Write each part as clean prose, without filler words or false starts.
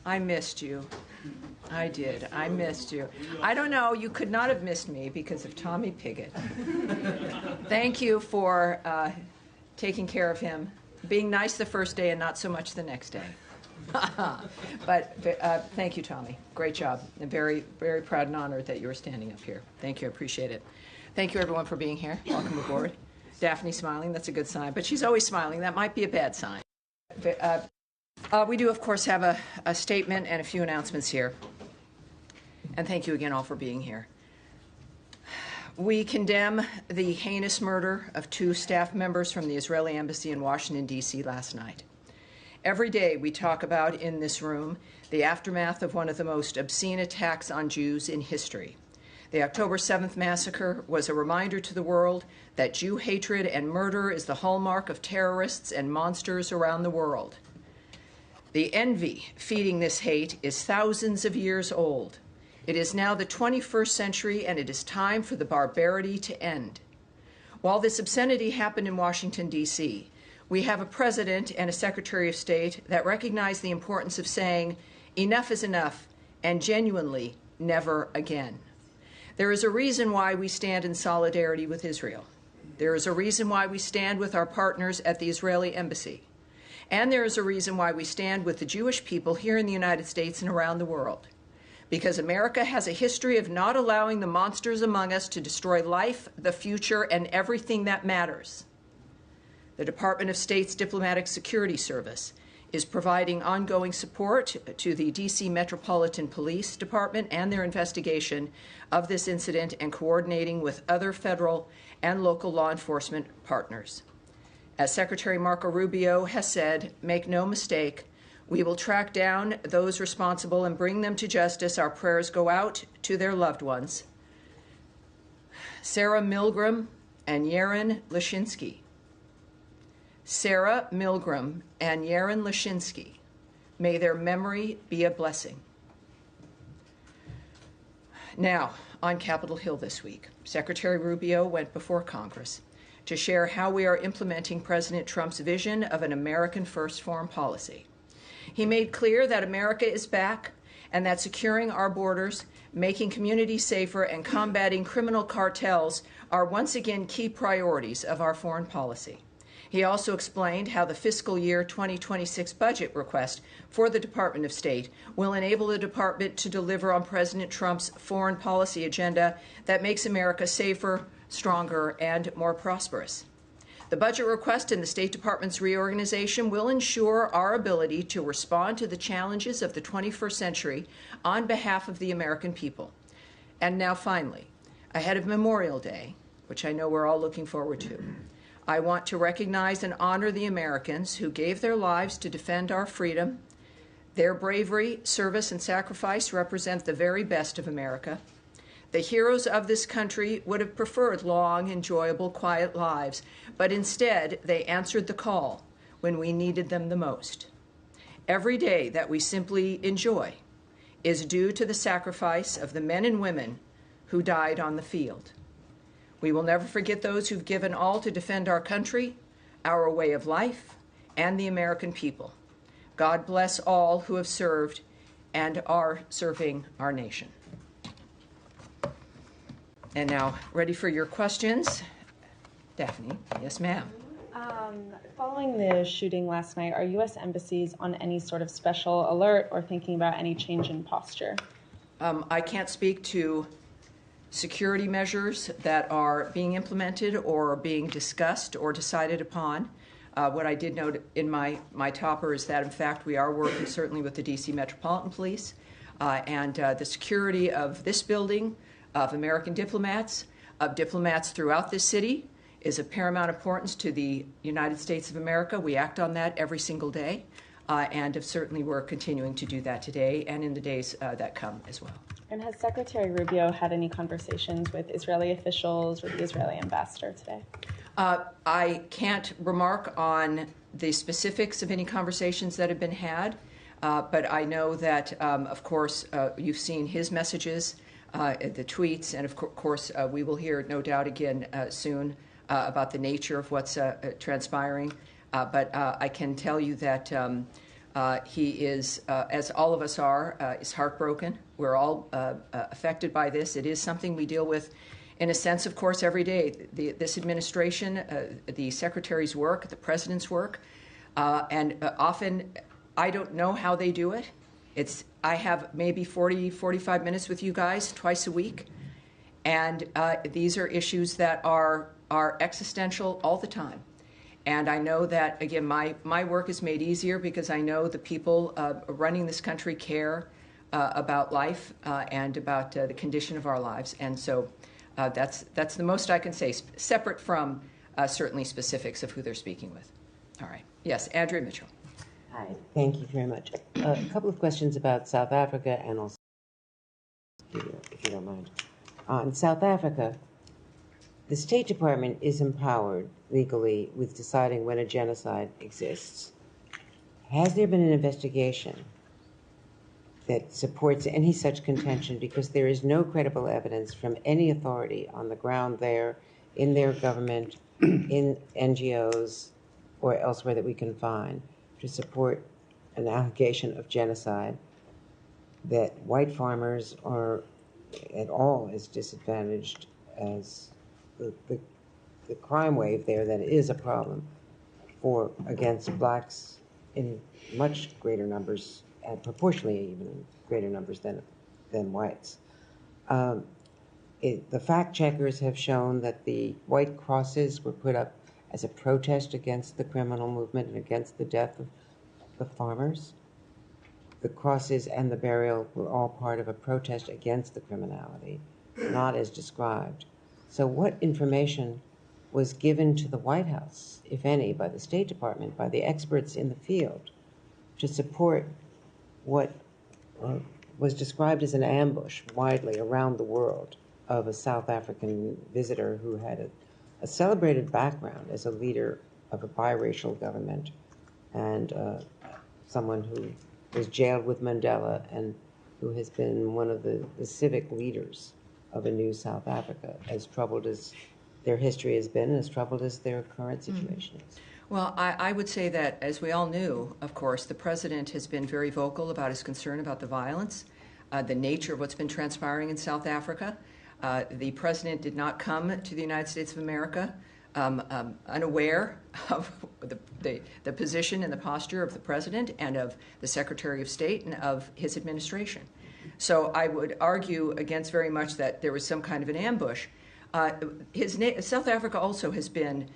I missed you. I did. I missed you. I don't know. You could not have missed me because of Tommy Pigott. Thank you for taking care of him, being nice the first day and not so much the next day. But thank you, Tommy. Great job. I'm very, very proud and honored that you were standing up here. Thank you. I appreciate it. Thank you, everyone, for being here. Welcome aboard. Daphne smiling. That's a good sign. But she's always smiling. That might be a bad sign. We do, of course, have a statement and a few announcements here. And thank you again all for being here. We condemn the heinous murder of 2 staff members from the Israeli embassy in Washington, D.C. last night. Every day we talk about in this room the aftermath of one of the most obscene attacks on Jews in history. The October 7th massacre was a reminder to the world that Jew hatred and murder is the hallmark of terrorists and monsters around the world. The envy feeding this hate is thousands of years old. It is now the 21st century, and it is time for the barbarity to end. While this obscenity happened in Washington, D.C., we have a president and a Secretary of State that recognize the importance of saying, enough is enough, and genuinely, never again. There is a reason why we stand in solidarity with Israel. There is a reason why we stand with our partners at the Israeli embassy. And there is a reason why we stand with the Jewish people here in the United States and around the world. Because America has a history of not allowing the monsters among us to destroy life, the future, and everything that matters. The Department of State's Diplomatic Security Service is providing ongoing support to the D.C. Metropolitan Police Department and their investigation of this incident and coordinating with other federal and local law enforcement partners. As Secretary Marco Rubio has said, make no mistake, we will track down those responsible and bring them to justice. Our prayers go out to their loved ones. Sarah Milgram and Yaron Lashinsky. Sarah Milgram and Yaron Lashinsky. May their memory be a blessing. Now, on Capitol Hill this week, Secretary Rubio went before Congress to share how we are implementing President Trump's vision of an American-first foreign policy. He made clear that America is back and that securing our borders, making communities safer, and combating criminal cartels are once again key priorities of our foreign policy. He also explained how the fiscal year 2026 budget request for the Department of State will enable the department to deliver on President Trump's foreign policy agenda that makes America safer, stronger, and more prosperous. The budget request in the State Department's reorganization will ensure our ability to respond to the challenges of the 21st century on behalf of the American people. And now finally, ahead of Memorial Day, which I know we're all looking forward to, I want to recognize and honor the Americans who gave their lives to defend our freedom. Their bravery, service, and sacrifice represent the very best of America. The heroes of this country would have preferred long, enjoyable, quiet lives, but instead they answered the call when we needed them the most. Every day that we simply enjoy is due to the sacrifice of the men and women who died on the field. We will never forget those who've given all to defend our country, our way of life, and the American people. God bless all who have served and are serving our nation. And now, ready for your questions? Daphne, yes, ma'am. Following the shooting last night, are U.S. embassies on any sort of special alert or thinking about any change in posture? I can't speak to security measures that are being implemented or being discussed or decided upon. What I did note in my topper is that, in fact, we are working certainly with the D.C. Metropolitan Police and the security of this building, of American diplomats, of diplomats throughout this city, is of paramount importance to the United States of America. We act on that every single day, and certainly we're continuing to do that today and in the days that come as well. And has Secretary Rubio had any conversations with Israeli officials or the Israeli ambassador today? I can't remark on the specifics of any conversations that have been had, but I know that, of course, you've seen his messages, the tweets, and of course we will hear, no doubt, again soon about the nature of what's transpiring. But I can tell you that He is, as all of us are, is heartbroken. We're all affected by this. It is something we deal with, in a sense, of course, every day. This administration, the Secretary's work, the President's work, and often I don't know how they do it. I have maybe 40, 45 minutes with you guys twice a week, and these are issues that are existential all the time. And I know that, again, my work is made easier because I know the people running this country care about life and about the condition of our lives. And so that's the most I can say, separate from certainly specifics of who they're speaking with. All right. Yes, Andrea Mitchell. Hi, thank you very much. A couple of questions about South Africa and also, if you don't mind. In South Africa, the State Department is empowered legally with deciding when a genocide exists. Has there been an investigation that supports any such contention? Because there is no credible evidence from any authority on the ground there, in their government, in NGOs, or elsewhere that we can find to support an allegation of genocide, that white farmers are at all as disadvantaged as the crime wave there that is a problem against blacks in much greater numbers, and proportionally even in greater numbers than whites. The fact checkers have shown that the white crosses were put up as a protest against the criminal movement and against the death of the farmers. The crosses and the burial were all part of a protest against the criminality, not as described. So what information was given to the White House, if any, by the State Department, by the experts in the field, to support what was described as an ambush widely around the world of a South African visitor who had a celebrated background as a leader of a biracial government and someone who was jailed with Mandela and who has been one of the civic leaders of a new South Africa, as troubled as their history has been and as troubled as their current situation is? Well, I would say that, as we all knew, of course, the President has been very vocal about his concern about the violence, the nature of what's been transpiring in South Africa. The President did not come to the United States of America unaware of the position and the posture of the President and of the Secretary of State and of his administration. So I would argue against very much that there was some kind of an ambush. South Africa also has been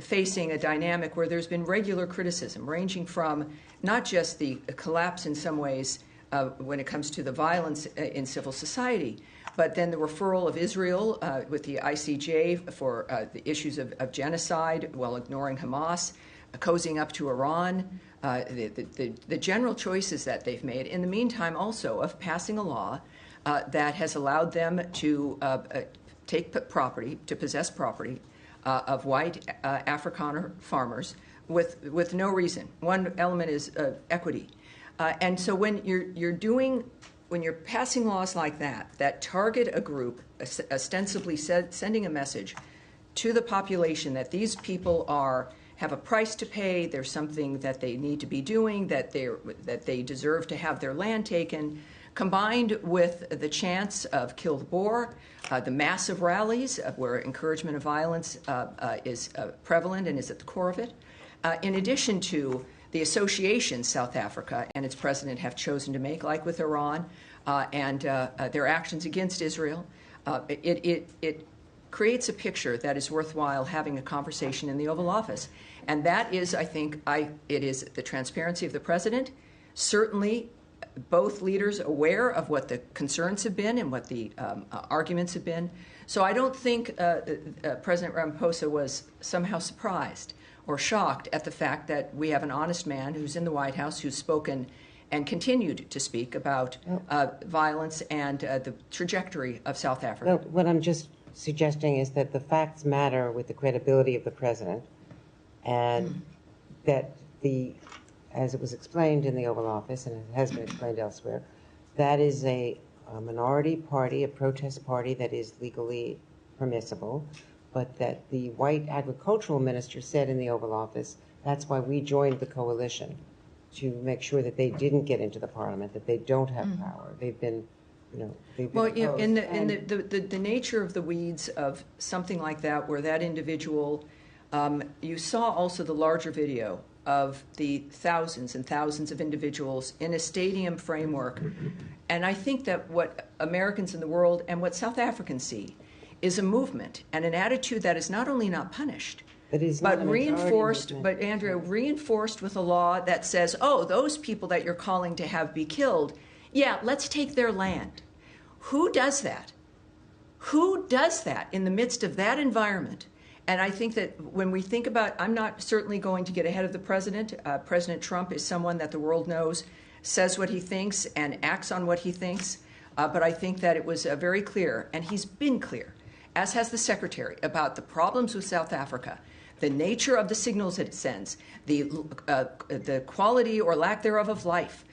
facing a dynamic where there's been regular criticism, ranging from not just the collapse in some ways when it comes to the violence in civil society, but then the referral of Israel with the ICJ for the issues of genocide while ignoring Hamas, cozying up to Iran, the general choices that they've made. In the meantime, also, of passing a law that has allowed them to take property, to possess property of white Afrikaner farmers with no reason. One element is equity. And so when you're passing laws like that target a group, ostensibly sending a message to the population that these people have a price to pay, there's something that they need to be doing, that they deserve to have their land taken, combined with the chance of kill the Boer, the massive rallies where encouragement of violence is prevalent and is at the core of it, in addition to the associations South Africa and its president have chosen to make, like with Iran and their actions against Israel, it creates a picture that is worthwhile having a conversation in the Oval Office. And that is, I think, it is the transparency of the president, certainly both leaders aware of what the concerns have been and what the arguments have been. So I don't think President Ramaphosa was somehow surprised or shocked at the fact that we have an honest man who's in the White House who's spoken and continued to speak about violence and the trajectory of South Africa. Well, what I'm just suggesting is that the facts matter with the credibility of the president, and that as it was explained in the Oval Office, and it has been explained elsewhere, that is a minority party, a protest party that is legally permissible, but that the white agricultural minister said in the Oval Office, that's why we joined the coalition, to make sure that they didn't get into the parliament, that they don't have power. They've been, they've been opposed. In the nature of the weeds of something like that, where that individual, you saw also the larger video of the thousands and thousands of individuals in a stadium framework. And I think that what Americans in the world and what South Africans see is a movement and an attitude that is not only not punished, but reinforced, but Andrea, reinforced with a law that says, oh, those people that you're calling to have be killed, yeah, let's take their land. Who does that? Who does that in the midst of that environment? And I think that when we think about, I'm not certainly going to get ahead of the president. President Trump is someone that the world knows, says what he thinks and acts on what he thinks. But I think that it was very clear, and he's been clear, as has the secretary, about the problems with South Africa, the nature of the signals it sends, the quality or lack thereof of life,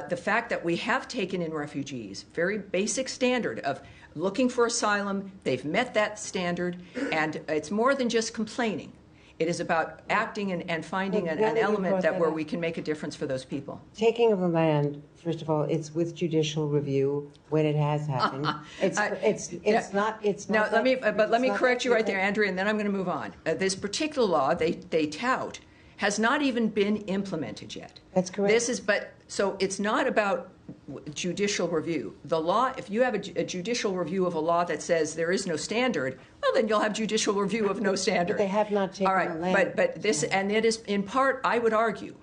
the fact that we have taken in refugees, very basic standard of looking for asylum. They've met that standard, and it's more than just complaining. It is about acting and finding an element where we can make a difference for those people. Taking of the land, first of all, it's with judicial review when it has happened. It's not. Now, let me correct you right there, Andrea, and then I'm going to move on. This particular law they tout has not even been implemented yet. That's correct. So it's not about judicial review. The law, if you have a judicial review of a law that says there is no standard, well, then you'll have judicial review of no standard. But they have not taken the land. But this, and it is in part, I would argue,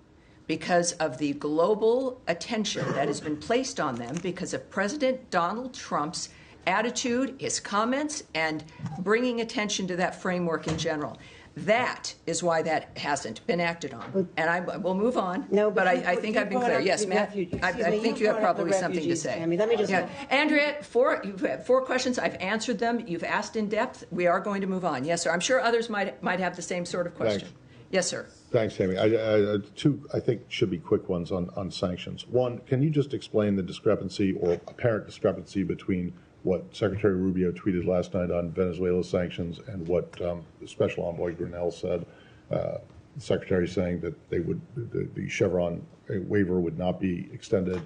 because of the global attention that has been placed on them because of President Donald Trump's attitude, his comments, and bringing attention to that framework in general. That is why that hasn't been acted on. And we'll move on. No, but I think I've been clear. Yes, Matt, I think you have probably something to say. Tammy, let me just... Andrea, you've had 4 questions. I've answered them. You've asked in depth. We are going to move on. Yes, sir. I'm sure others might have the same sort of question. Thanks. Yes, sir. Thanks, Tammy. 2, I think, should be quick ones on sanctions. One, can you just explain the discrepancy or apparent discrepancy between what Secretary Rubio tweeted last night on Venezuela sanctions and what Special Envoy Grinnell said? The Secretary saying that the Chevron waiver would not be extended,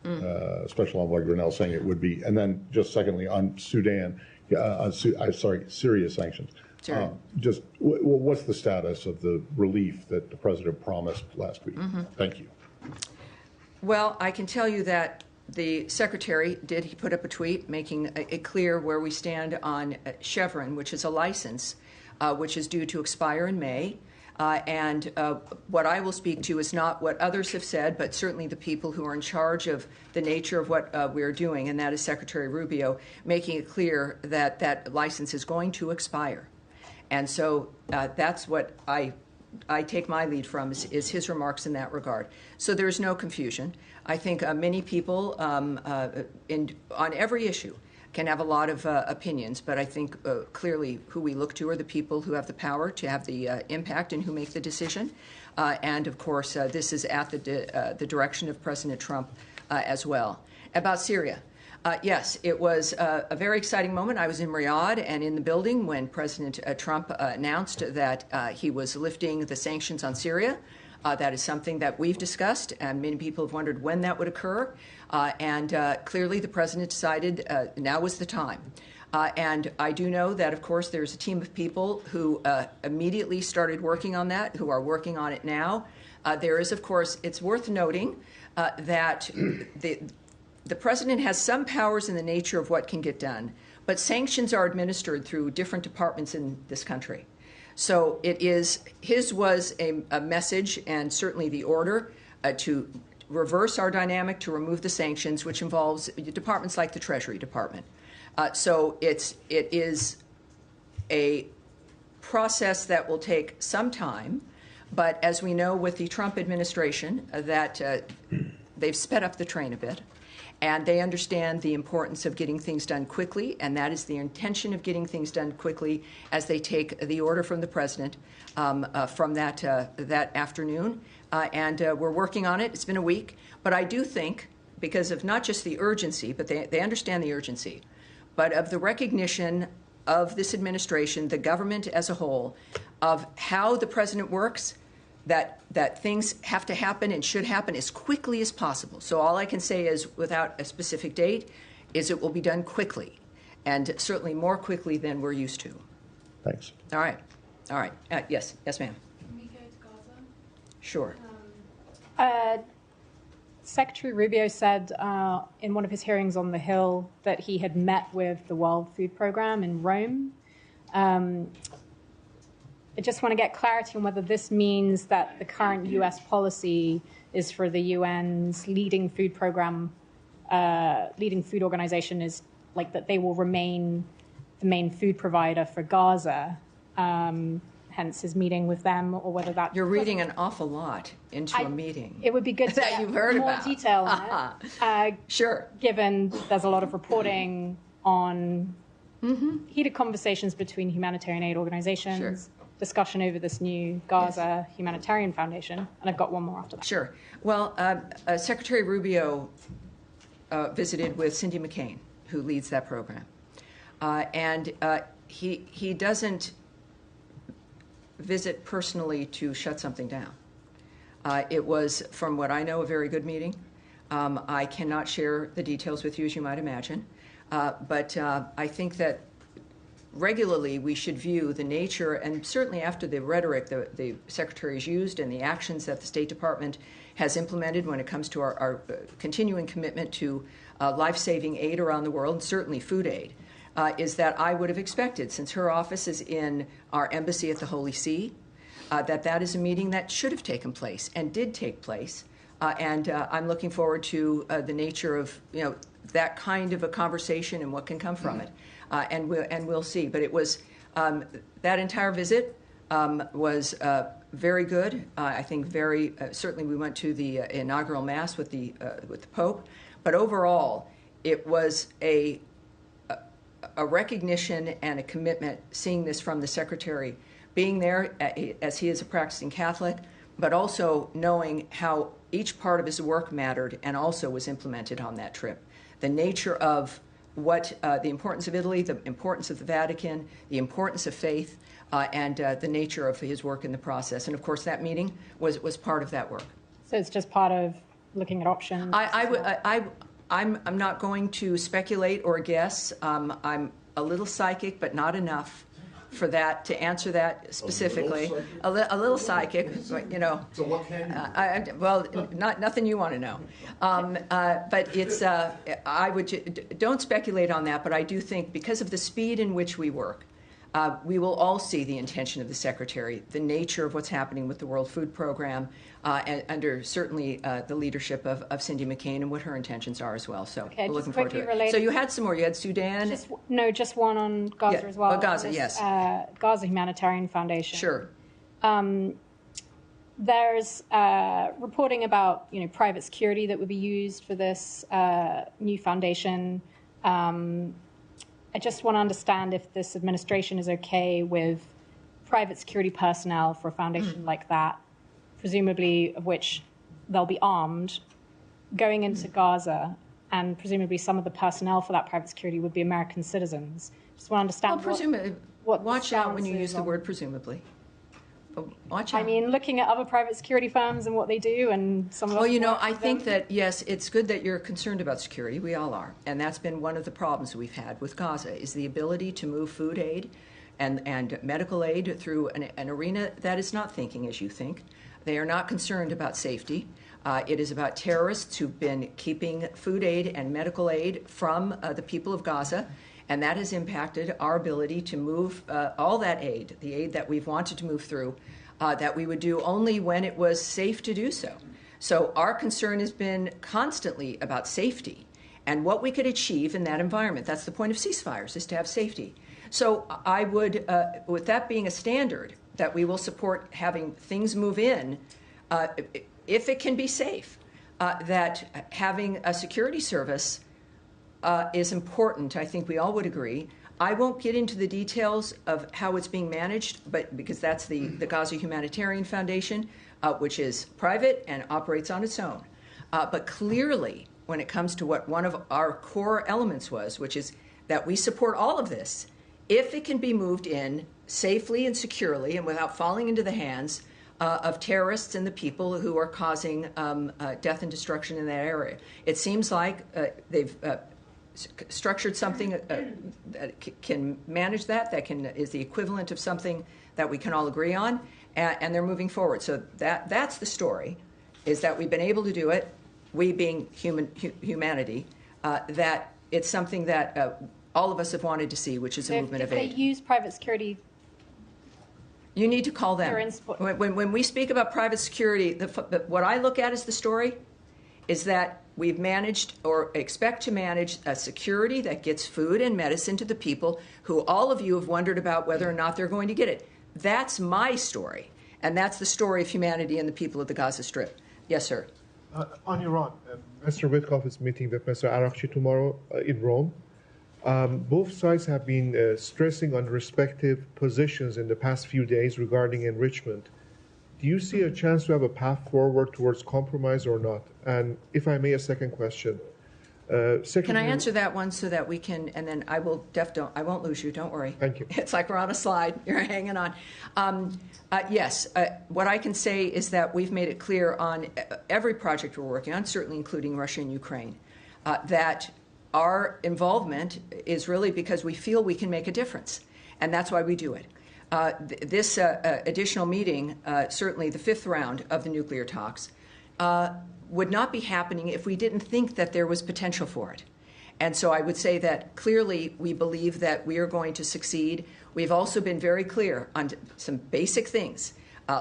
and Special Envoy Grinnell saying it would be. And then just secondly, on Syria sanctions. Sure. What's the status of the relief that the President promised last week? Thank you. Well, I can tell you that the Secretary he put up a tweet making it clear where we stand on Chevron, which is a license which is due to expire in May. And what I will speak to is not what others have said, but certainly the people who are in charge of the nature of what we're doing, and that is Secretary Rubio, making it clear that that license is going to expire. And so that's what I take my lead from is his remarks in that regard. So there's no confusion. I think many people on every issue can have a lot of opinions, but I think clearly who we look to are the people who have the power to have the impact and who make the decision. And of course, this is at the direction of President Trump as well. About Syria. Yes, it was a very exciting moment. I was in Riyadh and in the building when President Trump announced that he was lifting the sanctions on Syria. That is something that we've discussed, and many people have wondered when that would occur. And clearly the president decided now was the time. And I do know that, of course, there's a team of people who immediately started working on that, who are working on it now. There is, of course, it's worth noting that the president has some powers in the nature of what can get done, but sanctions are administered through different departments in this country. So his was a message, and certainly the order to reverse our dynamic, to remove the sanctions, which involves departments like the Treasury Department. So it is a process that will take some time, but as we know with the Trump administration, that they've sped up the train a bit. And they understand the importance of getting things done quickly, and that is the intention of getting things done quickly as they take the order from the president from that afternoon. And we're working on it. It's been a week. But I do think, because of not just the urgency, but they understand the urgency, but of the recognition of this administration, the government as a whole, of how the president works, that things have to happen and should happen as quickly as possible. So all I can say is, without a specific date, is it will be done quickly, and certainly more quickly than we're used to. Thanks. All right. Yes, ma'am. Can we go to Gaza? Sure. Secretary Rubio said in one of his hearings on the Hill that he had met with the World Food Programme in Rome. I just want to get clarity on whether this means that the current U.S. policy is for the UN's leading food organization is like that they will remain the main food provider for Gaza, hence his meeting with them, or whether that... You're reading an awful lot into a meeting. It would be good to that get you've heard more about. detail on it. Sure. Given there's a lot of reporting on heated conversations between humanitarian aid organizations, Sure. discussion over this new Gaza Humanitarian Foundation, and I've got one more after that. Sure. Well, Secretary Rubio visited with Cindy McCain, who leads that program. And he doesn't visit personally to shut something down. It was, from what I know, a very good meeting. I cannot share the details with you, as you might imagine. But I think that regularly we should view the nature, and certainly after the rhetoric the Secretary has used and the actions that the State Department has implemented when it comes to our continuing commitment to life-saving aid around the world, and certainly food aid, is that I would have expected, since her office is in our embassy at the Holy See, that is a meeting that should have taken place and did take place. And I'm looking forward to the nature of that kind of a conversation and what can come from it. And we'll see. But it was that entire visit was very good. I think very certainly we went to the inaugural mass with the Pope. But overall, it was a recognition and a commitment, seeing this from the Secretary, being there as he is a practicing Catholic, but also knowing how each part of his work mattered and also was implemented on that trip. The nature of what the importance of Italy, the importance of the Vatican, the importance of faith, and the nature of his work in the process. And of course, that meeting was part of that work. So it's just part of looking at options? I'm not going to speculate or guess. I'm a little psychic, but not enough for that to answer that specifically. A little psychic, you know. So what can you? Well, nothing you want to know. But it's I would don't speculate on that. But I do think because of the speed in which we work, we will all see the intention of the Secretary, the nature of what's happening with the World Food Program, and under certainly the leadership of Cindy McCain and what her intentions are as well. So Okay, we're just looking forward to it. quickly So you had some more. You had Sudan. Just one on Gaza Yeah, as well. well, Gaza, This, yes. Gaza Humanitarian Foundation. Sure. There's reporting about private security that would be used for this new foundation. I just want to understand if this administration is okay with private security personnel for a foundation like that, presumably of which they'll be armed, going into Gaza, and presumably some of the personnel for that private security would be American citizens. Just want to understand. Well, presumably, what the watch out when you stance use is the on- word presumably. Watch out. I mean, looking at other private security firms and what they do, and some of Well, us you know, work I with think them. that, yes, it's good that you're concerned about security. We all are. And that's been one of the problems we've had with Gaza, is the ability to move food aid and medical aid through an arena that is not thinking as you think. They are not concerned about safety. It is about terrorists who've been keeping food aid and medical aid from the people of Gaza, and that has impacted our ability to move all that aid, the aid that we've wanted to move through, that we would do only when it was safe to do so. So our concern has been constantly about safety and what we could achieve in that environment. That's the point of ceasefires, is to have safety. So I would, with that being a standard, that we will support having things move in if it can be safe, that having a security service is important. I think we all would agree. I won't get into the details of how it's being managed, but because that's the Gaza Humanitarian Foundation, which is private and operates on its own. But clearly, when it comes to what one of our core elements was, which is that we support all of this, if it can be moved in safely and securely and without falling into the hands of terrorists and the people who are causing death and destruction in that area. It seems like they've structured something that can manage that is the equivalent of something that we can all agree on, and they're moving forward. So that's the story, is that we've been able to do it, we being humanity, that it's something that all of us have wanted to see, which is a movement of aid. If they use private security, you need to call them. When we speak about private security, what I look at as the story is that we've managed or expect to manage a security that gets food and medicine to the people who all of you have wondered about whether or not they're going to get it. That's my story, and that's the story of humanity and the people of the Gaza Strip. Yes, sir. On Iran, Mr. Witkoff is meeting with Mr. Arakchi tomorrow in Rome. Both sides have been stressing on respective positions in the past few days regarding enrichment. Do you see a chance to have a path forward towards compromise or not? And if I may, a second question. Can I answer that one so that we can, and then I won't lose you, don't worry. Thank you. It's like we're on a slide, you're hanging on. Yes, what I can say is that we've made it clear on every project we're working on, certainly including Russia and Ukraine, that our involvement is really because we feel we can make a difference, and that's why we do it. This additional meeting, certainly the fifth round of the nuclear talks, would not be happening if we didn't think that there was potential for it. And so I would say that clearly we believe that we are going to succeed. We've also been very clear on some basic things,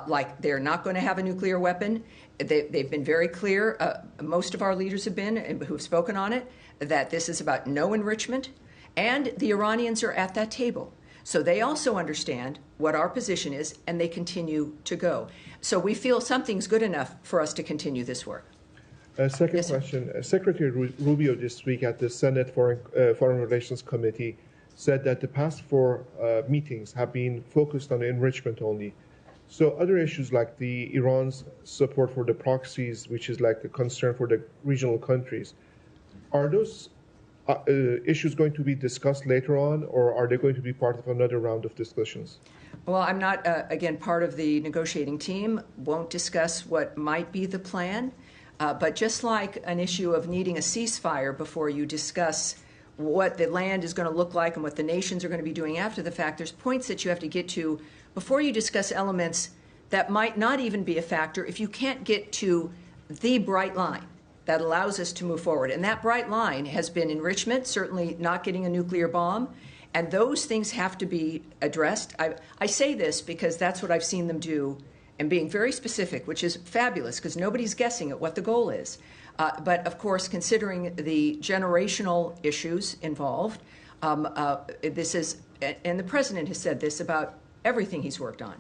like they're not going to have a nuclear weapon. They've been very clear, most of our leaders have been, who've spoken on it, that this is about no enrichment, and the Iranians are at that table. So they also understand what our position is, and they continue to go. So we feel something's good enough for us to continue this work. Second Yes, question. Secretary Rubio this week at the Senate Foreign Relations Committee said that the past four meetings have been focused on enrichment only. So other issues like the Iran's support for the proxies, which is like the concern for the regional countries, are those issues going to be discussed later on, or are they going to be part of another round of discussions? Well, I'm not, again, part of the negotiating team, won't discuss what might be the plan. But just like an issue of needing a ceasefire before you discuss what the land is going to look like and what the nations are going to be doing after the fact, there's points that you have to get to before you discuss elements that might not even be a factor if you can't get to the bright line that allows us to move forward. And that bright line has been enrichment, certainly not getting a nuclear bomb, and those things have to be addressed. I say this because that's what I've seen them do, and being very specific, which is fabulous because nobody's guessing at what the goal is. But of course, considering the generational issues involved, this is, and the president has said this about everything he's worked on,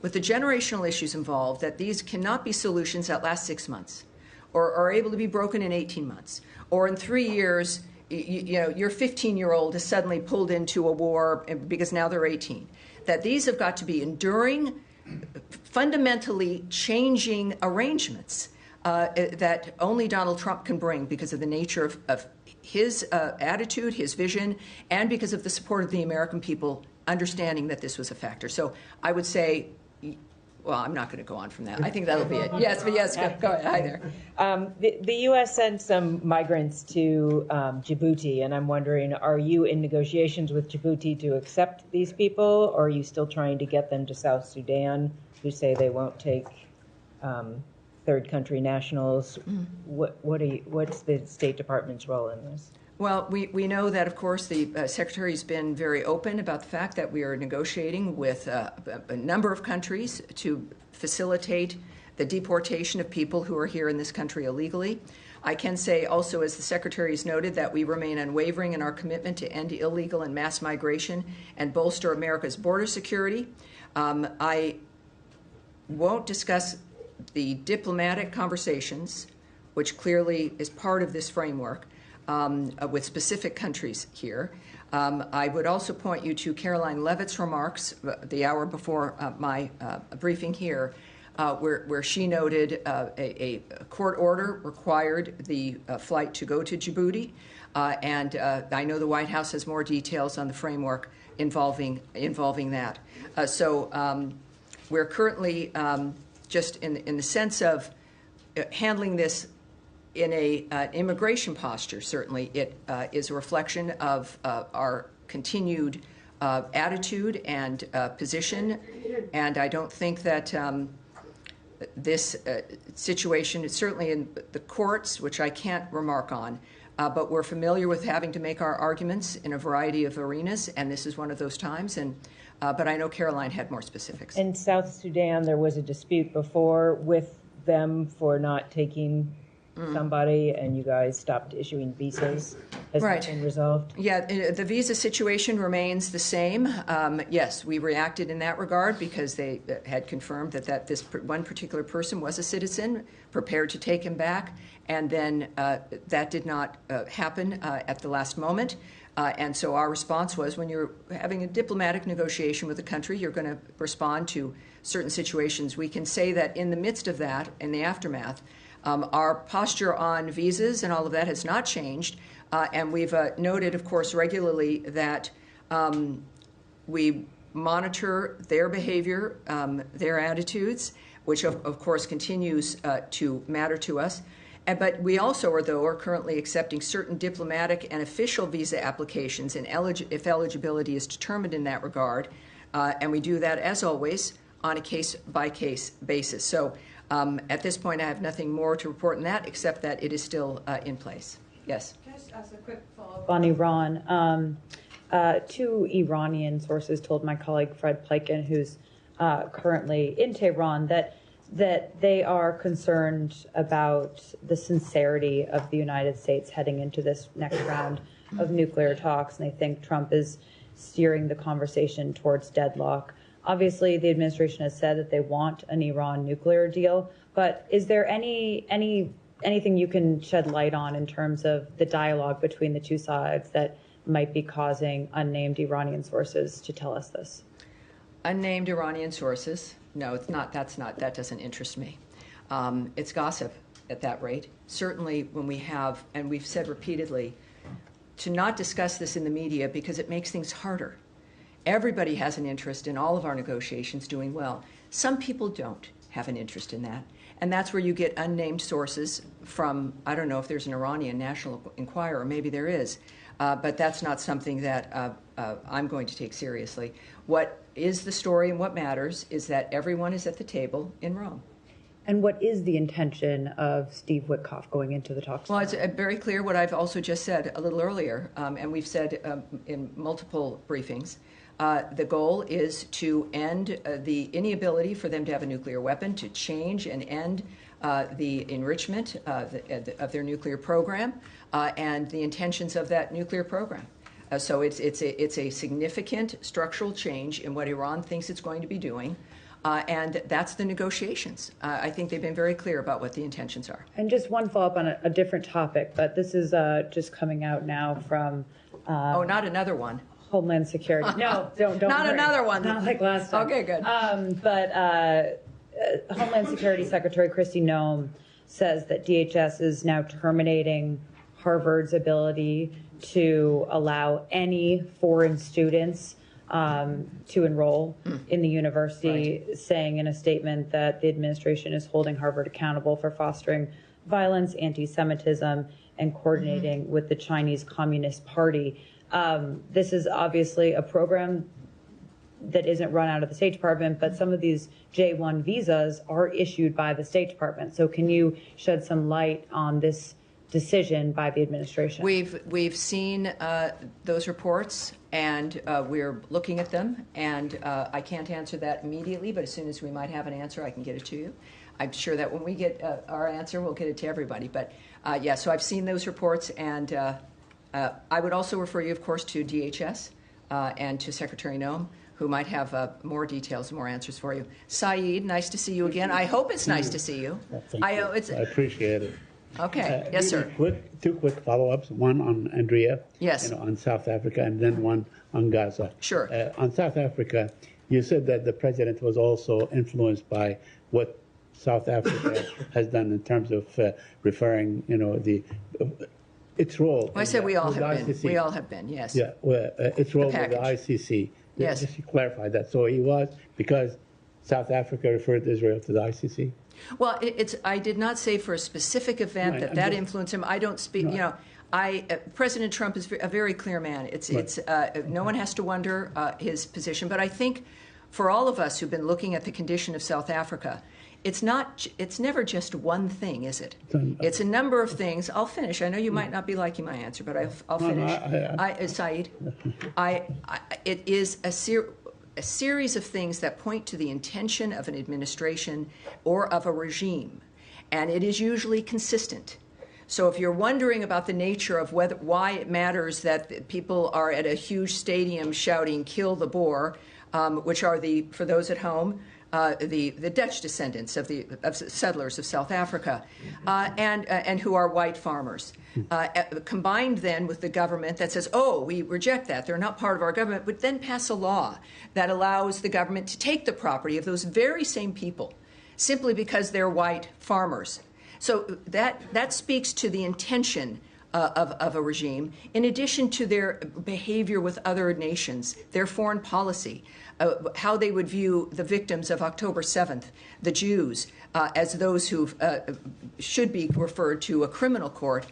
with the generational issues involved, that these cannot be solutions that last 6 months or are able to be broken in 18 months, or in 3 years, your 15-year-old is suddenly pulled into a war because now they're 18. That these have got to be enduring, fundamentally changing arrangements that only Donald Trump can bring because of the nature of his attitude, his vision, and because of the support of the American people understanding that this was a factor. So I would say, well, I'm not going to go on from that. I think that'll be it. Yes, but yes, go ahead. Hi there. The U.S. sent some migrants to Djibouti, and I'm wondering, are you in negotiations with Djibouti to accept these people, or are you still trying to get them to South Sudan, who say they won't take third country nationals? What's the State Department's role in this? Well, we know that, of course, the Secretary has been very open about the fact that we are negotiating with a number of countries to facilitate the deportation of people who are here in this country illegally. I can say also, as the Secretary has noted, that we remain unwavering in our commitment to end illegal and mass migration and bolster America's border security. I won't discuss the diplomatic conversations, which clearly is part of this framework, with specific countries here. I would also point you to Caroline Leavitt's remarks the hour before my briefing here, where she noted a court order required the flight to go to Djibouti, and I know the White House has more details on the framework involving that. we're currently just in the sense of handling this in an immigration posture. Certainly, it is a reflection of our continued attitude and position, and I don't think that this situation is certainly in the courts, which I can't remark on, but we're familiar with having to make our arguments in a variety of arenas, and this is one of those times. And but I know Caroline had more specifics. In South Sudan, there was a dispute before with them for not taking somebody, and you guys stopped issuing visas. Has that been resolved? Yeah, the visa situation remains the same. Yes, we reacted in that regard because they had confirmed that this one particular person was a citizen, prepared to take him back, and then that did not happen at the last moment. And so our response was, when you're having a diplomatic negotiation with a country, you're going to respond to certain situations. We can say that in the midst of that, in the aftermath, our posture on visas and all of that has not changed. And we've noted, of course, regularly that we monitor their behavior, their attitudes, which, of course, continues to matter to us. But we also are currently accepting certain diplomatic and official visa applications, and if eligibility is determined in that regard. And we do that, as always, on a case-by-case basis. So at this point, I have nothing more to report on that, except that it is still in place. Yes? Can I just ask a quick follow-up on Iran? Two Iranian sources told my colleague Fred Pleiken, who's currently in Tehran, that they are concerned about the sincerity of the United States heading into this next round of nuclear talks, and they think Trump is steering the conversation towards deadlock. Obviously, the administration has said that they want an Iran nuclear deal, but is there anything you can shed light on in terms of the dialogue between the two sides that might be causing unnamed Iranian sources to tell us this? Unnamed Iranian sources? No, it's not. That doesn't interest me. It's gossip at that rate. Certainly when we have, and we've said repeatedly, to not discuss this in the media because it makes things harder. Everybody has an interest in all of our negotiations doing well. Some people don't have an interest in that. And that's where you get unnamed sources from, I don't know if there's an Iranian National Enquirer, maybe there is, but that's not something that I'm going to take seriously. What is the story and what matters is that everyone is at the table in Rome. And what is the intention of Steve Witkoff going into the talks? Well, it's very clear what I've also just said a little earlier, and we've said in multiple briefings. The goal is to end the inability for them to have a nuclear weapon, to change and end the enrichment of their nuclear program and the intentions of that nuclear program. So it's a significant structural change in what Iran thinks it's going to be doing. And that's the negotiations. I think they've been very clear about what the intentions are. And just one follow-up on a different topic, but this is just coming out now from... not another one. Homeland Security. No, don't Not worry. another one. Not like last time. Okay, good. But Homeland Security Secretary Kristi Noem says that DHS is now terminating Harvard's ability to allow any foreign students to enroll in the university, saying in a statement that the administration is holding Harvard accountable for fostering violence, anti-Semitism, and coordinating with the Chinese Communist Party. This is obviously a program that isn't run out of the State Department, but some of these J-1 visas are issued by the State Department. So can you shed some light on this decision by the administration? We've seen those reports, and we're looking at them, and I can't answer that immediately, but as soon as we might have an answer, I can get it to you. I'm sure that when we get our answer, we'll get it to everybody. But so I've seen those reports, and I would also refer you, of course, to DHS and to Secretary Noem, who might have more details and more answers for you. Saeed, nice to see you again. I hope it's nice to see you. I appreciate it. Okay. Yes, sir. Two quick follow-ups. One on Andrea. Yes. On South Africa, and then one on Gaza. Sure. On South Africa, you said that the president was also influenced by what South Africa has done in terms of referring, its role. Well, I said we all have been. We all have been, yes. Yeah, its role with the ICC. Yes. Just to clarify that. So he was, because South Africa referred Israel to the ICC? Well, I did not say for a specific event Right, that influenced him. I don't speak, President Trump is a very clear man. No one has to wonder his position. But I think for all of us who've been looking at the condition of South Africa, it's never just one thing, is it? It's a number of things. I'll finish. I know you might not be liking my answer, but I'll finish. Saeed, it is a series of things that point to the intention of an administration or of a regime, and it is usually consistent. So if you're wondering about the nature of why it matters that people are at a huge stadium shouting "Kill the Boer," which are for those at home, the Dutch descendants of settlers of South Africa, and who are white farmers, combined then with the government that says, "Oh, we reject that; they're not part of our government," but then pass a law that allows the government to take the property of those very same people, simply because they're white farmers. So that speaks to the intention of a regime, in addition to their behavior with other nations, their foreign policy, how they would view the victims of October 7th, the Jews, as those who should be referred to a criminal court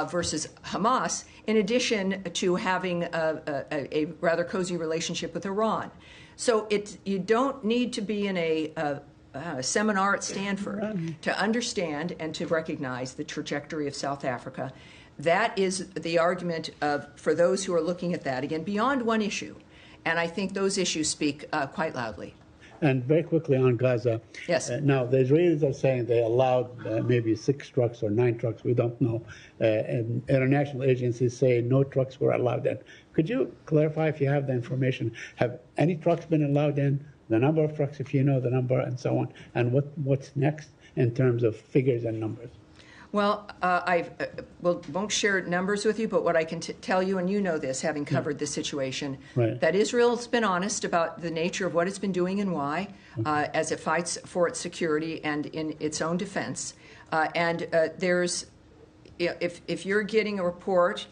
versus Hamas, in addition to having a rather cozy relationship with Iran. So you don't need to be in a seminar at Stanford to understand and to recognize the trajectory of South Africa. That is the argument for those who are looking at that, again, beyond one issue. And I think those issues speak quite loudly. And very quickly on Gaza. Yes. Now, the Israelis are saying they allowed maybe 6 trucks or 9 trucks, we don't know. And international agencies say no trucks were allowed in. Could you clarify if you have the information? Have any trucks been allowed in? The number of trucks, if you know the number, and so on, and what's next in terms of figures and numbers? Well, I won't share numbers with you, but what I can tell you, and you know this, having covered this situation, that Israel's been honest about the nature of what it's been doing and why, as it fights for its security and in its own defense. There's, if you're getting a report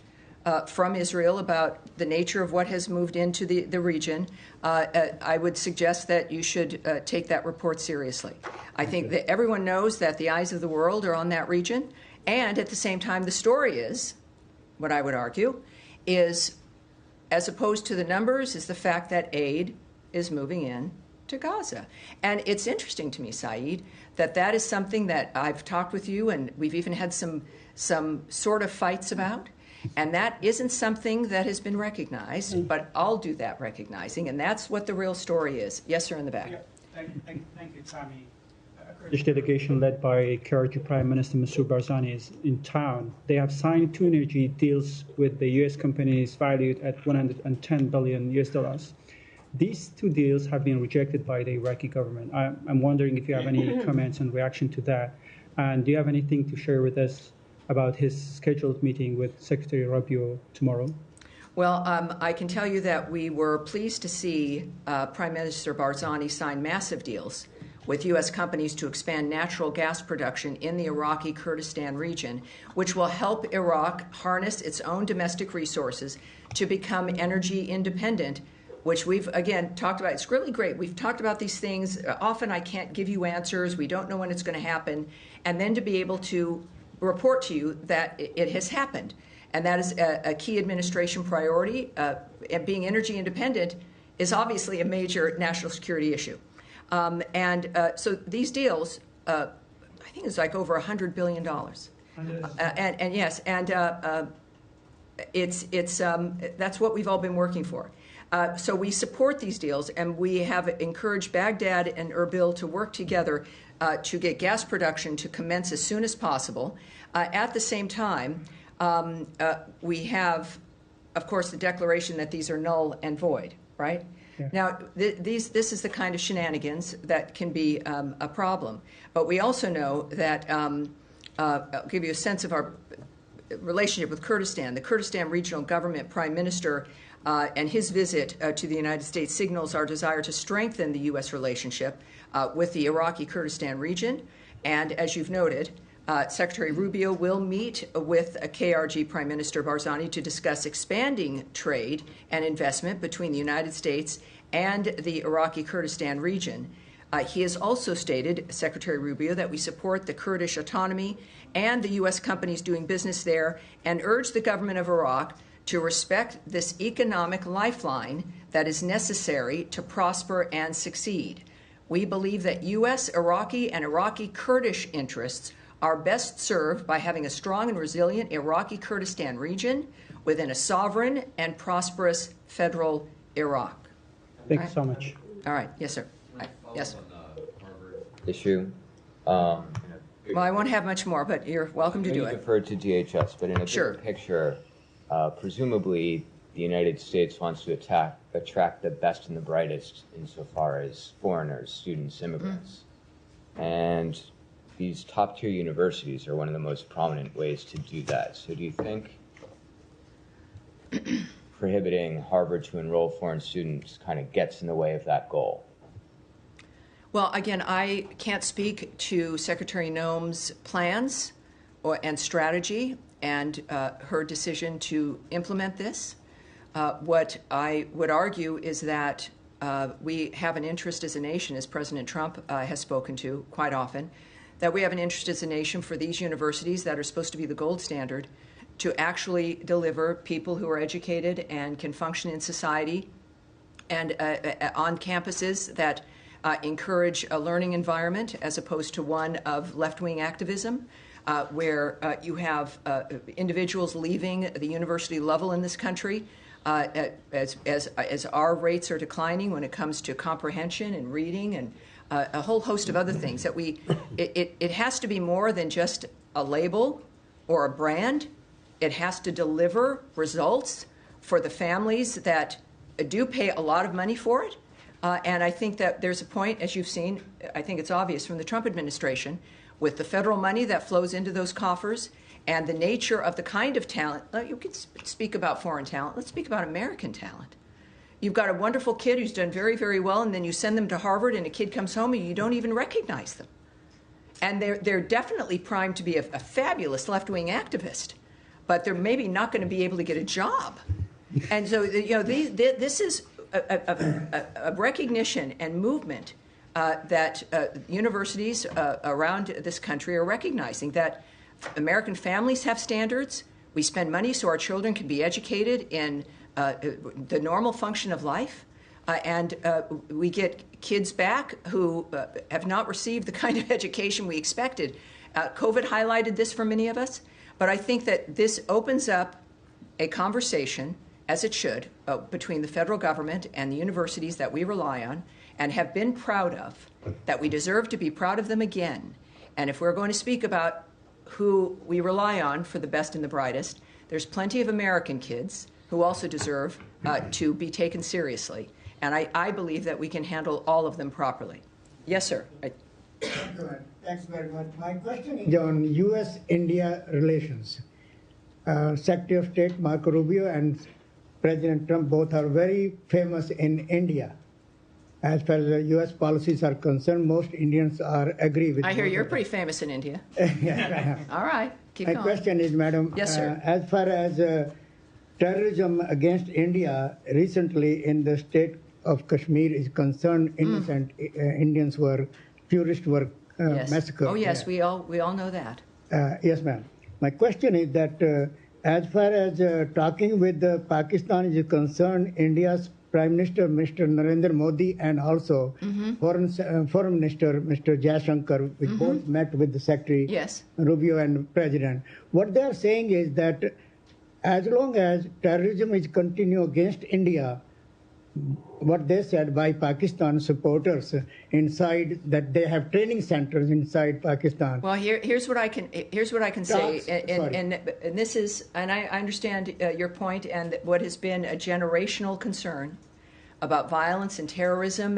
from Israel about the nature of what has moved into the region, I would suggest that you should take that report seriously. I think that everyone knows that the eyes of the world are on that region, and at the same time, the story is, what I would argue, is, as opposed to the numbers, is the fact that aid is moving in to Gaza. And it's interesting to me, Saeed, that is something that I've talked with you, and we've even had some sort of fights about. And that isn't something that has been recognized, but I'll do that recognizing, and that's what the real story is. Yes, sir, in the back. Yeah, thank you, Tammy. Kurdish delegation led by KRG Prime Minister Masoud Barzani is in town. They have signed 2 energy deals with the U.S. companies valued at $110 billion US. These 2 deals have been rejected by the Iraqi government. I'm wondering if you have any comments and reaction to that, and do you have anything to share with us about his scheduled meeting with Secretary Rubio tomorrow? Well, I can tell you that we were pleased to see Prime Minister Barzani sign massive deals with U.S. companies to expand natural gas production in the Iraqi Kurdistan region, which will help Iraq harness its own domestic resources to become energy independent, which we've, again, talked about. It's really great. We've talked about these things. Often I can't give you answers. We don't know when it's going to happen. And then to be able to report to you that it has happened. And that is a key administration priority. And being energy independent is obviously a major national security issue. So these deals, I think it's like over $100 billion. That's what we've all been working for. So we support these deals, and we have encouraged Baghdad and Erbil to work together to get gas production to commence as soon as possible. At the same time, we have, of course, the declaration that these are null and void, right? Yeah. Now, this is the kind of shenanigans that can be a problem. But we also know that, I'll give you a sense of our relationship with Kurdistan. The Kurdistan Regional Government Prime Minister and his visit to the United States signals our desire to strengthen the U.S. relationship with the Iraqi Kurdistan region. And as you've noted, Secretary Rubio will meet with KRG Prime Minister Barzani to discuss expanding trade and investment between the United States and the Iraqi Kurdistan region. He has also stated, Secretary Rubio, that we support the Kurdish autonomy and the U.S. companies doing business there, and urge the government of Iraq to respect this economic lifeline that is necessary to prosper and succeed. We believe that U.S., Iraqi, and Iraqi Kurdish interests are best served by having a strong and resilient Iraqi Kurdistan region within a sovereign and prosperous federal Iraq. Thank you so much. All right. Yes, sir. Yes. Issue. Well, I won't have much more, but you're welcome to do You it. deferred to DHS, but in a Sure. bigger picture, presumably the United States wants to attract the best and the brightest insofar as foreigners, students, immigrants. And these top-tier universities are one of the most prominent ways to do that. So do you think prohibiting Harvard to enroll foreign students kind of gets in the way of that goal? Well, again, I can't speak to Secretary Noem's plans and strategy and her decision to implement this. What I would argue is that we have an interest as a nation, as President Trump has spoken to quite often, that we have an interest as a nation for these universities that are supposed to be the gold standard to actually deliver people who are educated and can function in society and on campuses that encourage a learning environment as opposed to one of left-wing activism, where you have individuals leaving the university level in this country as our rates are declining when it comes to comprehension and reading and a whole host of other things. That it has to be more than just a label or a brand. It has to deliver results for the families that do pay a lot of money for it. And I think that there's a point, as you've seen, I think it's obvious from the Trump administration, with the federal money that flows into those coffers and the nature of the kind of talent. You can speak about foreign talent. Let's speak about American talent. You've got a wonderful kid who's done very, very well, and then you send them to Harvard, and a kid comes home, and you don't even recognize them. And they're definitely primed to be a fabulous left-wing activist, but they're maybe not going to be able to get a job. And so, this is a recognition and movement that universities around this country are recognizing that American families have standards. We spend money so our children can be educated in the normal function of life. And we get kids back who have not received the kind of education we expected. COVID highlighted this for many of us. But I think that this opens up a conversation, as it should, between the federal government and the universities that we rely on and have been proud of, that we deserve to be proud of them again. And if we're going to speak about who we rely on for the best and the brightest, there's plenty of American kids who also deserve to be taken seriously. And I believe that we can handle all of them properly. Yes, sir. Thanks very much. My question is on U.S.-India relations. Secretary of State Marco Rubio and President Trump both are very famous in India. As far as the U.S. policies are concerned, most Indians agree with. I hear you're pretty famous in India. Yes, I am. All right, keep My going. question is, Madam, Yes, sir. As far as terrorism against India, recently in the state of Kashmir is concerned, innocent Indians tourists were Yes. massacred. Oh, yes, there. we all know that. Yes, ma'am. My question is that as far as talking with Pakistan is concerned, India's Prime Minister, Mr. Narendra Modi, and also Foreign Minister, Mr. Jaishankar, we both met with the Secretary Yes. Rubio and President. What they are saying is that as long as terrorism is continue against India, what they said by Pakistan supporters inside, that they have training centers inside Pakistan. Well, here's what I can say, Talks- and this is, and I understand your point, and what has been a generational concern about violence and terrorism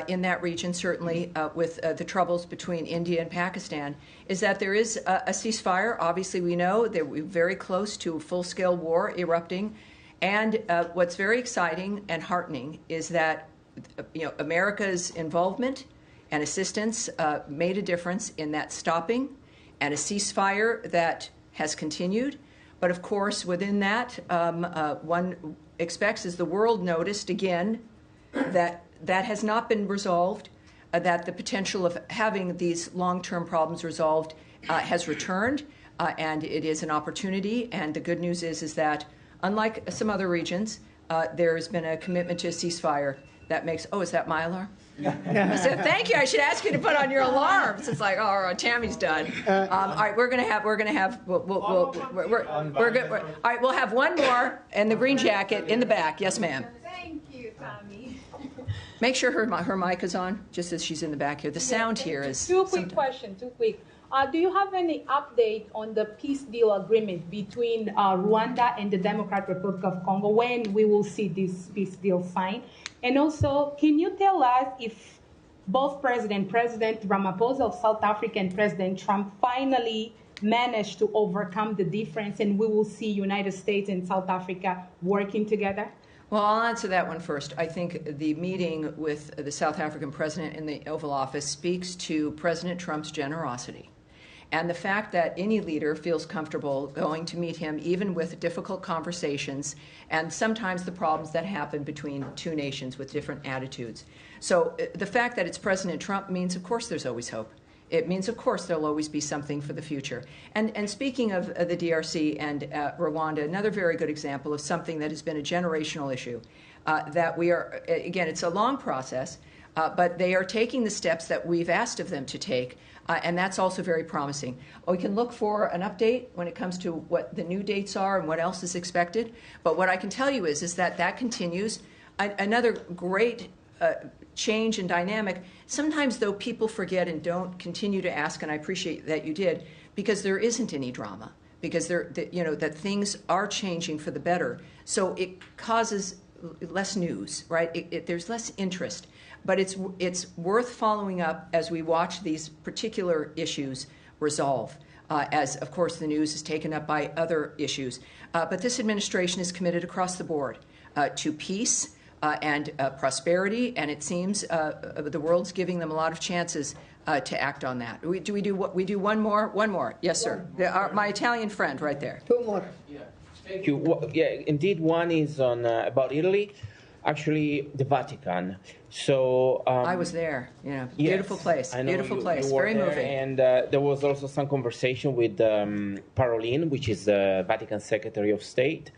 in that region, certainly with the troubles between India and Pakistan, is that there is a ceasefire. Obviously, we know that we're very close to a full-scale war erupting. And what's very exciting and heartening is that America's involvement and assistance made a difference in that stopping, and a ceasefire that has continued. But of course, within that, one expects, as the world noticed again, that has not been resolved. that the potential of having these long-term problems resolved has returned, and it is an opportunity. And the good news is that, unlike some other regions, there has been a commitment to a ceasefire that makes. Oh, is that my alarm? I said, thank you. I should ask you to put on your alarms. It's like, oh, Tammy's done. All right, we're gonna have. All right, we'll have one more in the green jacket in the back. Yes, ma'am. Thank you, Tammy. Make sure her mic is on, just as she's in the back here. The sound here is. Two quick questions. Do you have any update on the peace deal agreement between Rwanda and the Democratic Republic of Congo, when we will see this peace deal signed? And also, can you tell us if both President Ramaphosa of South Africa and President Trump finally managed to overcome the difference, and we will see United States and South Africa working together? Well, I'll answer that one first. I think the meeting with the South African president in the Oval Office speaks to President Trump's generosity. And the fact that any leader feels comfortable going to meet him, even with difficult conversations, and sometimes the problems that happen between two nations with different attitudes. So the fact that it's President Trump means, of course, there's always hope. It means, of course, there'll always be something for the future. And speaking of the DRC and Rwanda, another very good example of something that has been a generational issue, that we are, again, it's a long process, but they are taking the steps that we've asked of them to take. And that's also very promising. We can look for an update when it comes to what the new dates are and what else is expected. But what I can tell you is that continues. Another great change and dynamic. Sometimes, though, people forget and don't continue to ask, and I appreciate that you did, because there isn't any drama, because that things are changing for the better. So it causes less news, right? There's less interest. But it's worth following up as we watch these particular issues resolve, as, of course, the news is taken up by other issues. But this administration is committed across the board to peace and prosperity, and it seems the world's giving them a lot of chances to act on that. We do one more? One more. Yes, sir. My Italian friend right there. Two more. Yeah, thank you. Well, yeah, indeed, one is on about Italy. Actually, the Vatican. So I was there. Beautiful place. Beautiful place. Very moving. And there was also some conversation with Parolin, which is the Vatican Secretary of State.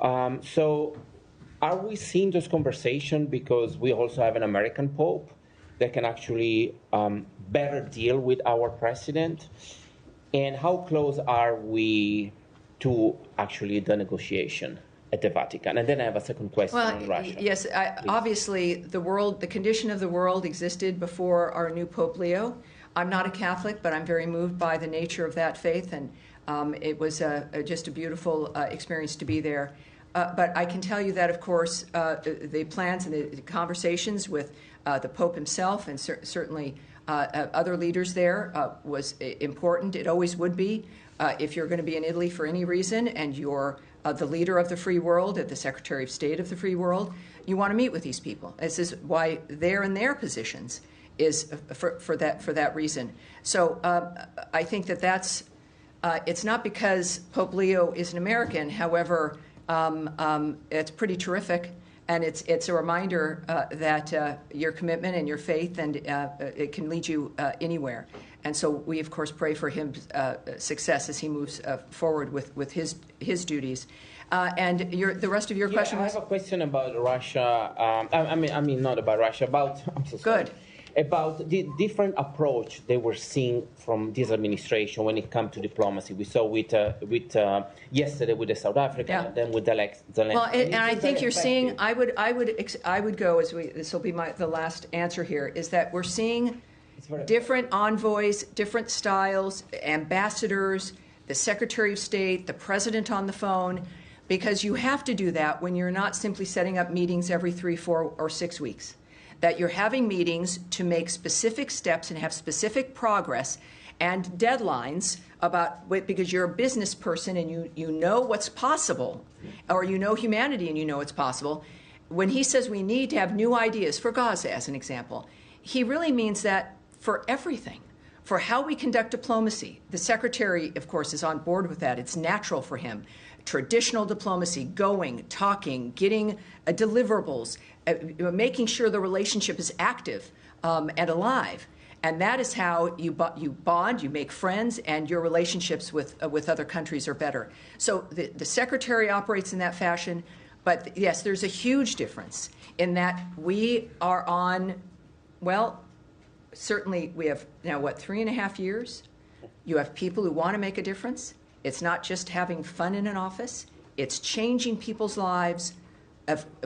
So, are we seeing those conversations because we also have an American Pope that can actually better deal with our president? And how close are we to actually the negotiation at the Vatican? And then I have a second question on Russia. Yes, obviously the condition of the world existed before our new Pope Leo. I'm not a Catholic, but I'm very moved by the nature of that faith, and it was just a beautiful experience to be there. But I can tell you that, of course, the plans and the conversations with the Pope himself and certainly other leaders there was important. It always would be. If you're going to be in Italy for any reason and you're the leader of the free world, the Secretary of State of the free world, you want to meet with these people. This is why they're in their positions, is for that reason. So I think that's it's not because Pope Leo is an American. However, it's pretty terrific, and it's a reminder that your commitment and your faith, and it can lead you anywhere. And so we, of course, pray for his success as he moves forward with his duties. And the rest of your question was? I have a question about Russia. I mean, not about Russia. I'm so sorry. Good. About the different approach they were seeing from this administration when it comes to diplomacy. We saw with yesterday with the South Africa, and then with the Zelensky. Well, and I think you're seeing. I would go as this will be the last answer here. Is that we're seeing different envoys, different styles, ambassadors, the Secretary of State, the President on the phone, because you have to do that when you're not simply setting up meetings every 3, 4, or 6 weeks. That you're having meetings to make specific steps and have specific progress and deadlines because you're a business person and you know what's possible, or you know humanity and you know it's possible. When he says we need to have new ideas for Gaza, as an example, he really means that for everything, for how we conduct diplomacy. The Secretary, of course, is on board with that. It's natural for him. Traditional diplomacy, going, talking, getting deliverables, making sure the relationship is active and alive. And that is how you bond, you make friends, and your relationships with other countries are better. So the Secretary operates in that fashion, but yes, there's a huge difference in that we are on, well, certainly we have now, 3.5 years? You have people who want to make a difference. It's not just having fun in an office. It's changing people's lives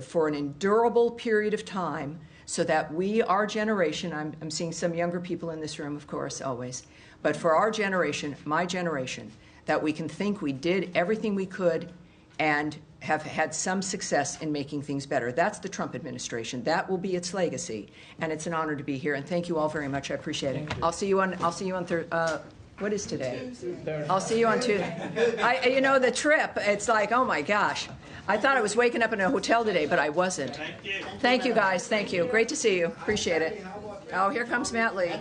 for an endurable period of time, so that we, our generation, I'm seeing some younger people in this room, of course, always, but for our generation, my generation, that we can think we did everything we could and have had some success in making things better. That's the Trump administration. That will be its legacy, and it's an honor to be here. And thank you all very much. I appreciate it. I'll see you on Thursday. What is today? I'll see you on Tuesday. You know, the trip, it's like, oh my gosh. I thought I was waking up in a hotel today, but I wasn't. Thank you, guys. Thank you. Great to see you. Appreciate it. Oh, here comes Matt Lee.